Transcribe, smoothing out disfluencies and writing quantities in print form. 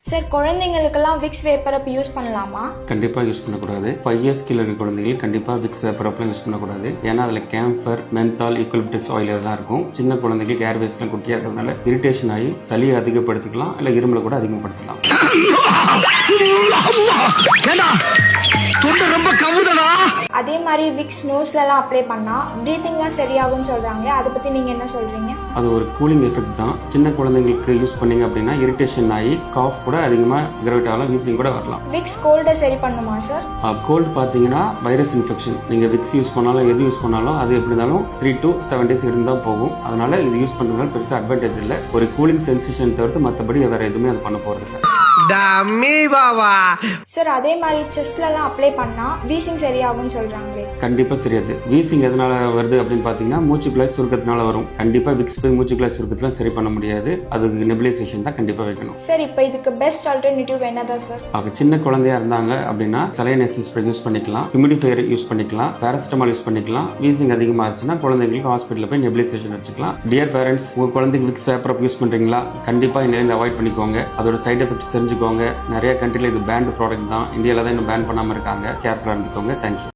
Sir, குழந்தைங்களுக்கெல்லாம் Vicks VapoRub use பண்ணலாமா? கண்டிப்பாக யூஸ் பண்ணக்கூடாது. 5 இயர்ஸ் கீழே இருக்க குழந்தைகள் கண்டிப்பாக விக்ஸ் வேப்பரப்லாம் யூஸ் பண்ணக்கூடாது. ஏன்னா அதில் கேம்ஃபர், மென்தால், யூக்கலிப்டஸ் ஆயில் இதெல்லாம் இருக்கும். சின்ன குழந்தைகளுக்கு ஏர்வேஸ்லாம் குட்டியாக இருக்கிறதுனால இரிட்டேஷன் ஆகி சளியை அதிகப்படுத்திக்கலாம், இல்லை இருமலை கூட அதிகப்படுத்தலாம். அதே மாதிரி விக்ஸ் நோஸ்லலாம் அப்ளை பண்ணால் ப்ரீத்திங்லாம் சரியாகும்னு சொல்கிறாங்களே, அதை பற்றி நீங்கள் என்ன சொல்கிறீங்க? அது ஒரு கூலிங் எஃபெக்ட் தான். சின்ன குழந்தைங்களுக்கு யூஸ் பண்ணீங்க அப்படின்னா இரிட்டேஷன் ஆகி காஃப் கூட அதிகமாக கிரவேட் ஆகலாம், வீசிங் கூட வரலாம். விக்ஸ் கோல்டை சரி பண்ணுமா சார்? கோல்டு பார்த்தீங்கன்னா வைரஸ் இன்ஃபெக்ஷன். நீங்கள் விக்ஸ் யூஸ் பண்ணாலும் எது யூஸ் பண்ணாலும் அது எப்படி இருந்தாலும் 3 to 7 days இருந்தால் போகும். அதனால இது யூஸ் பண்ணுறதுனால பெருசாக அட்வான்டேஜ் இல்லை. ஒரு கூலிங் சென்சேஷன் தவிர்த்து மற்றபடி வேறு எதுவுமே அது பண்ண போகிறது இல்லை. சார், அதே மாதிரி செஸ்ட்லலாம் அப்ளை பண்ணால் வீசிங் சரியாகும்னு சொல்கிறாங்களே, கண்டிப்பாக சரியாது. வீசிங் எதனால வருது அப்படின்னு பார்த்தீங்கன்னா மூச்சுக்குழாய் சுருக்கத்தினால வரும். கண்டிப்பாக விக்ஸ் போய் மூச்சுக்குழாய் சுருக்கத்திலாம் சரி பண்ண முடியாது. அதுக்கு நெபுலைசேஷன் தான் கண்டிப்பாக வைக்கணும். சார், இப்போ இதுக்கு பெஸ்ட் ஆல்டர்னேட்டிவ் என்னதான் சார்? அவங்க சின்ன குழந்தையா இருந்தாங்க அப்படின்னா சலைனேசல் ஸ்ப்ரே யூஸ் பண்ணிக்கலாம், ஹியூமிடிஃபையர் யூஸ் பண்ணிக்கலாம், பேராசிட்டமால் யூஸ் பண்ணிக்கலாம். வீசிங் அதிகமாக இருந்துச்சுன்னா குழந்தைங்களுக்கு ஹாஸ்பிட்டலில் போய் நெபுலைசேஷன் வச்சுக்கலாம். டியர் பேரண்ட்ஸ், உங்கள் குழந்தைக்கு விக்ஸ் வேப்பரப் யூஸ் பண்ணுறீங்களா? கண்டிப்பாக இன்னிலேருந்து அவாய்ட் பண்ணிக்கோங்க. அதோட சைட் எஃபெக்ட்ஸ் தெரிஞ்சுக்கோங்க. நிறைய கண்ட்ரியில் இது பேண்ட் ப்ராடக்ட் தான். இந்தியாவில் தான் இன்னும் பேன் பண்ணாமல் இருக்காங்க. கேர்ஃபுல்லாக இருந்துக்கோங்க. தேங்க்யூ.